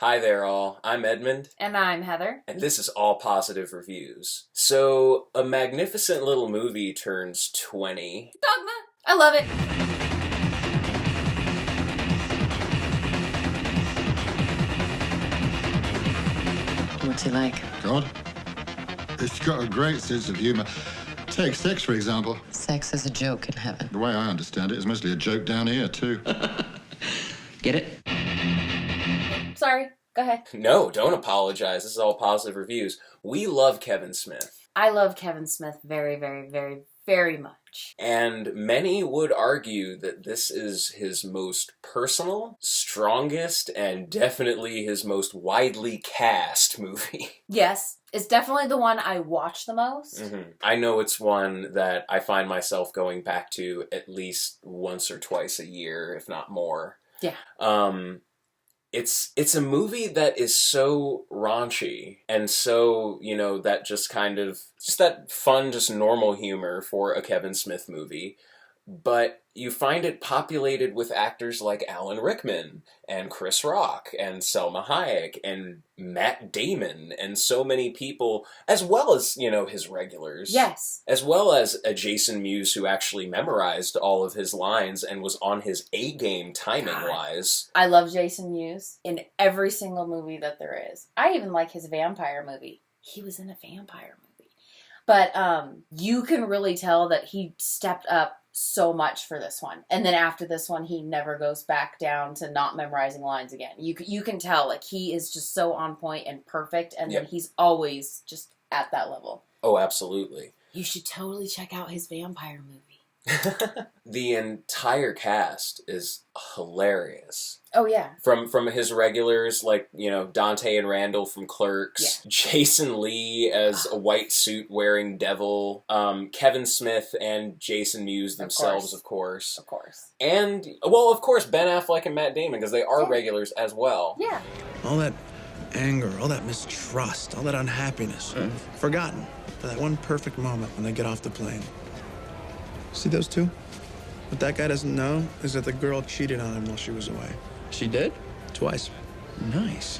Hi there all, I'm Edmund. And I'm Heather. And this is All Positive Reviews. So, a magnificent little movie turns 20. Dogma! I love it. What's he like? God? It's got a great sense of humour. Take sex, for example. Sex is a joke in heaven. The way I understand it, it's mostly a joke down here, too. Get it? Sorry, go ahead. No, don't apologize. This is All Positive Reviews. We love Kevin Smith. I love Kevin Smith very, very, very, very much. And many would argue that this is his most personal, strongest, and definitely his most widely cast movie. Yes, it's definitely the one I watch the most. Mm-hmm. I know it's one that I find myself going back to at least once or twice a year, if not more. Yeah. It's a movie that is so raunchy and so, that just kind of, just that fun, just normal humor for a Kevin Smith movie. But you find it populated with actors like Alan Rickman and Chris Rock and Selma Hayek and Matt Damon and so many people, as well as, his regulars. Yes. As well as a Jason Mewes who actually memorized all of his lines and was on his A-game timing-wise. I love Jason Mewes in every single movie that there is. I even like his vampire movie. He was in a vampire movie. But you can really tell that he stepped up so much for this one. And then after this one, he never goes back down to not memorizing lines again. You can tell, like, he is just so on point and perfect, and then he's always just at that level. Oh, absolutely. You should totally check out his vampire movie. The entire cast is hilarious. Oh, yeah. From his regulars, like, Dante and Randall from Clerks, Jason Lee as a white suit wearing devil, Kevin Smith and Jason Mewes themselves, of course. Of course. And, well, of course, Ben Affleck and Matt Damon, because they are regulars as well. Yeah. All that anger, all that mistrust, all that unhappiness, forgotten for that one perfect moment when they get off the plane. See those two? What that guy doesn't know is that the girl cheated on him while she was away. She did? Twice. Nice.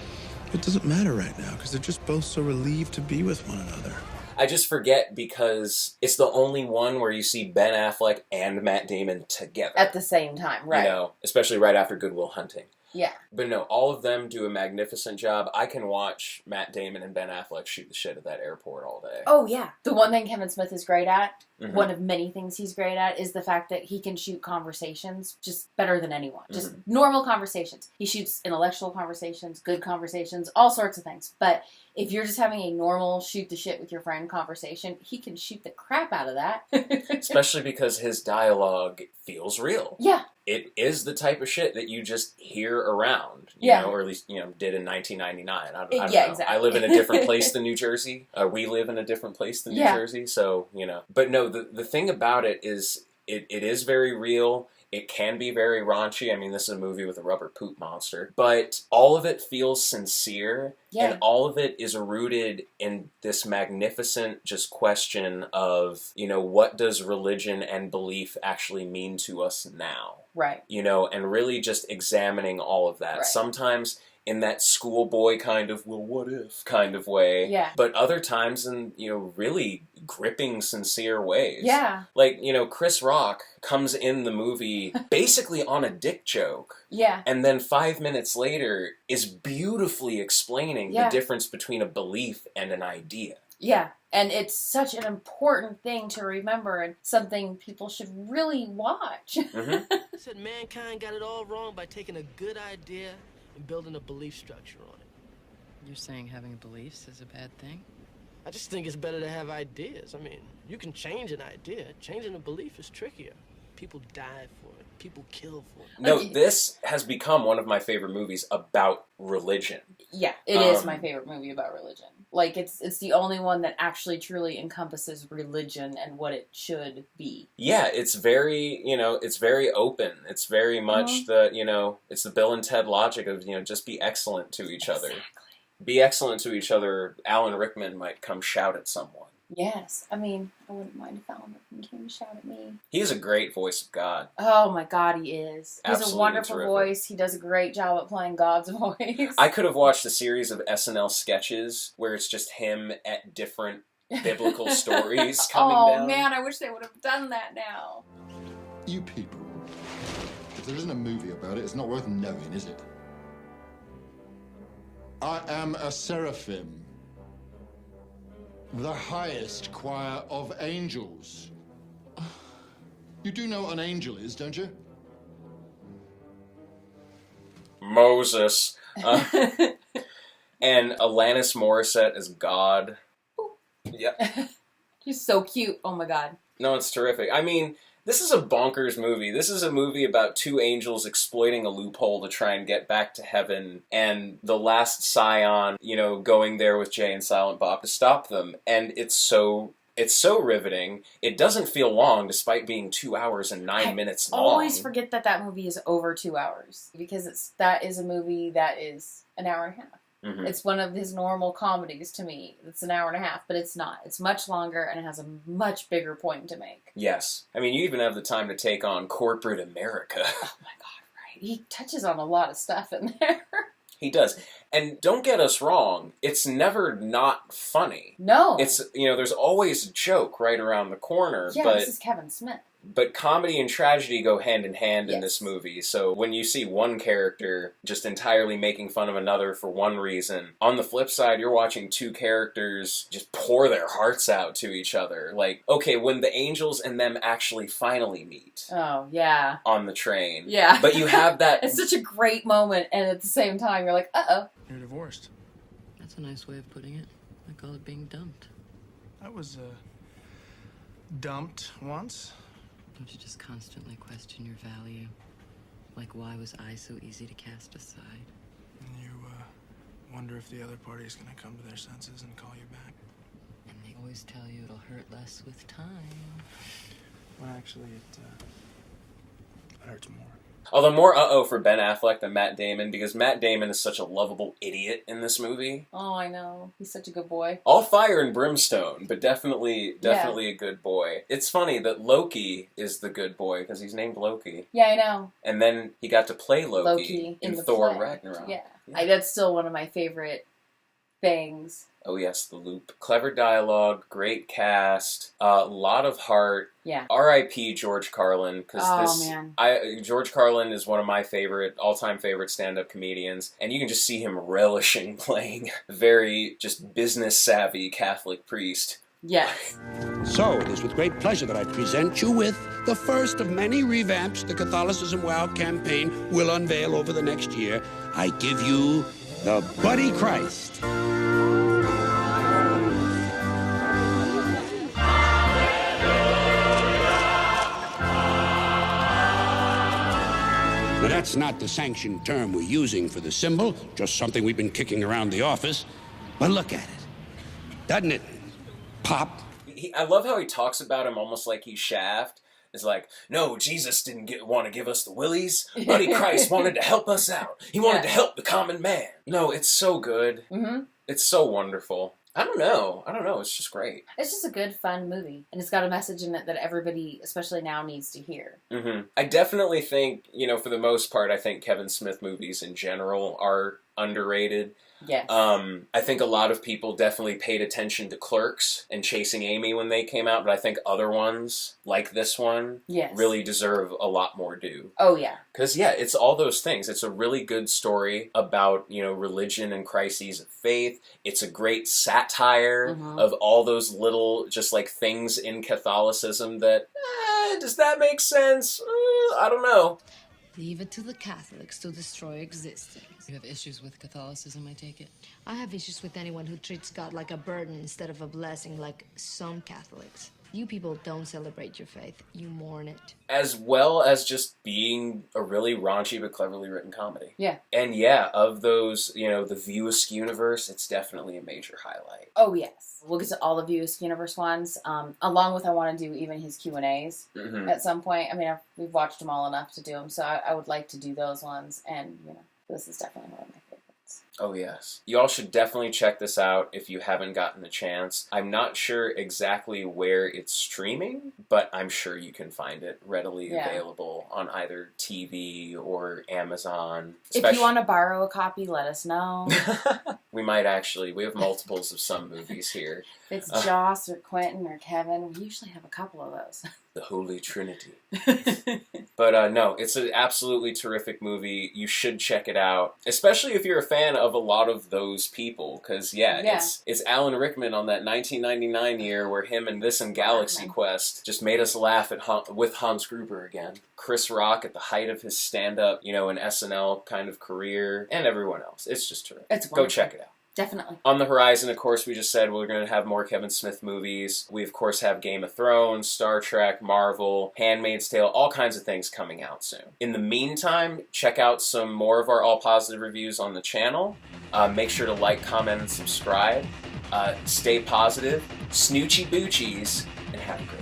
It doesn't matter right now because they're just both so relieved to be with one another. I just forget because it's the only one where you see Ben Affleck and Matt Damon together. At the same time, right. Especially right after Good Will Hunting. Yeah. But no, all of them do a magnificent job. I can watch Matt Damon and Ben Affleck shoot the shit at that airport all day. Oh, yeah. The one thing Kevin Smith is great at, one of many things he's great at, is the fact that he can shoot conversations just better than anyone. Just normal conversations. He shoots intellectual conversations, good conversations, all sorts of things. But if you're just having a normal shoot the shit with your friend conversation, he can shoot the crap out of that. Especially because his dialogue feels real. Yeah. It is the type of shit that you just hear around, or at least, did in 1999. I don't know. Exactly. I live in a different place than New Jersey. We live in a different place than New Jersey, so, But no, the thing about it is, it is very real. It can be very raunchy. I mean, this is a movie with a rubber poop monster. But all of it feels sincere. Yeah. And all of it is rooted in this magnificent just question of, what does religion and belief actually mean to us now? Right. And really just examining all of that. Right. Sometimes in that schoolboy kind of, well, what if kind of way. Yeah. But other times in, really gripping, sincere ways. Yeah. Like, Chris Rock comes in the movie basically on a dick joke. Yeah. And then 5 minutes later is beautifully explaining the difference between a belief and an idea. Yeah. And it's such an important thing to remember and something people should really watch. I said mankind got it all wrong by taking a good idea and building a belief structure on it. You're saying having beliefs is a bad thing? I just think it's better to have ideas. I mean, you can change an idea. Changing a belief is trickier. People die for it. People kill for it. No, this has become one of my favorite movies about religion. Yeah, it is my favorite movie about religion. Like, it's the only one that actually truly encompasses religion and what it should be. Yeah, it's very, it's very open. It's very much it's the Bill and Ted logic of, just be excellent to each other. Be excellent to each other. Alan Rickman might come shout at someone. Yes. I mean, I wouldn't mind if Alan Rickman came to shout at me. He has a great voice of God. Oh my God, he is. He has a Absolutely wonderful terrific. voice. He does a great job at playing God's voice. I could have watched a series of SNL sketches where it's just him at different biblical stories coming down. Oh man, I wish they would have done that now. You people. If there isn't a movie about it, it's not worth knowing, is it? I am a seraphim. The highest choir of angels. You do know what an angel is, don't you? Moses. And Alanis Morissette as God. Yep. He's so cute. Oh my God. No, it's terrific. I mean, this is a bonkers movie. This is a movie about two angels exploiting a loophole to try and get back to heaven, and the last scion, going there with Jay and Silent Bob to stop them. And it's so riveting. It doesn't feel long, despite being 2 hours and 9 minutes long. I always forget that movie is over 2 hours, because that is a movie that is an hour and a half. Mm-hmm. It's one of his normal comedies to me. It's an hour and a half, but it's not. It's much longer, and it has a much bigger point to make. Yes. I mean, you even have the time to take on corporate America. Oh my God, right. He touches on a lot of stuff in there. He does. And don't get us wrong, it's never not funny. No. It's, there's always a joke right around the corner. Yeah, but this is Kevin Smith. But comedy and tragedy go hand in hand in Yes. this movie. So when you see one character just entirely making fun of another for one reason, on the flip side, you're watching two characters just pour their hearts out to each other. Like, okay, when the angels and them actually finally meet. Oh, yeah. On the train. Yeah. But you have that... It's such a great moment, and at the same time, you're like, uh-oh. You're divorced. That's a nice way of putting it. I call it being dumped. I was, dumped once. Don't you just constantly question your value? Like, why was I so easy to cast aside? And you, wonder if the other party is gonna come to their senses and call you back. And they always tell you it'll hurt less with time. Well, actually, it hurts more. Although more uh-oh for Ben Affleck than Matt Damon, because Matt Damon is such a lovable idiot in this movie. Oh, I know. He's such a good boy. All fire and brimstone, but definitely a good boy. It's funny that Loki is the good boy, because he's named Loki. Yeah, I know. And then he got to play Loki in the Thor play. Ragnarok. Yeah. That's still one of my favorite things. Oh yes, the loop. Clever dialogue, great cast, a lot of heart. Yeah. R.I.P. George Carlin, because man. George Carlin is one of my all-time favorite stand-up comedians, and you can just see him relishing playing a very just business-savvy Catholic priest. Yes. So, it is with great pleasure that I present you with the first of many revamps the Catholicism Wow campaign will unveil over the next year. I give you the Buddy Christ. Now, that's not the sanctioned term we're using for the symbol, just something we've been kicking around the office. But look at it. Doesn't it pop? I love how he talks about him almost like he's Shaft. It's like, no, Jesus didn't want to give us the willies. Buddy Christ wanted to help us out. He wanted to help the common man. No, it's so good. Mm-hmm. It's so wonderful. I don't know. It's just great. It's just a good, fun movie. And it's got a message in it that everybody, especially now, needs to hear. Mm-hmm. I definitely think, for the most part, I think Kevin Smith movies in general are underrated. Yes. I think a lot of people definitely paid attention to Clerks and Chasing Amy when they came out, but I think other ones, like this one, really deserve a lot more due. Oh, yeah. Because, it's all those things. It's a really good story about, religion and crises of faith. It's a great satire of all those little, just like, things in Catholicism that, does that make sense? I don't know. Leave it to the Catholics to destroy existence. You have issues with Catholicism, I take it? I have issues with anyone who treats God like a burden instead of a blessing, like some Catholics. You people don't celebrate your faith, you mourn it. As well as just being a really raunchy but cleverly written comedy. Yeah. And of those, the View Askew universe, it's definitely a major highlight. Oh, yes. We'll get to all the View Askew universe ones, along with I want to do even his Q&As at some point. I mean, we've watched them all enough to do them, so I would like to do those ones, and, this is definitely one of my favorites. Oh, yes. You all should definitely check this out if you haven't gotten the chance. I'm not sure exactly where it's streaming, but I'm sure you can find it readily available on either TV or Amazon. If you want to borrow a copy, let us know. We might actually. We have multiples of some movies here. If it's Joss or Quentin or Kevin, we usually have a couple of those. The Holy Trinity. But no, it's an absolutely terrific movie. You should check it out, especially if you're a fan of a lot of those people. Because it's Alan Rickman on that 1999 year where him and Galaxy Quest just made us laugh with Hans Gruber again. Chris Rock at the height of his stand-up, an SNL kind of career, and everyone else. It's just terrific. Go check it out. Definitely. On the horizon, of course, we just said we're going to have more Kevin Smith movies. We, of course, have Game of Thrones, Star Trek, Marvel, Handmaid's Tale, all kinds of things coming out soon. In the meantime, check out some more of our All Positive reviews on the channel. Make sure to like, comment, and subscribe. Stay positive, snoochie boochies, and have a great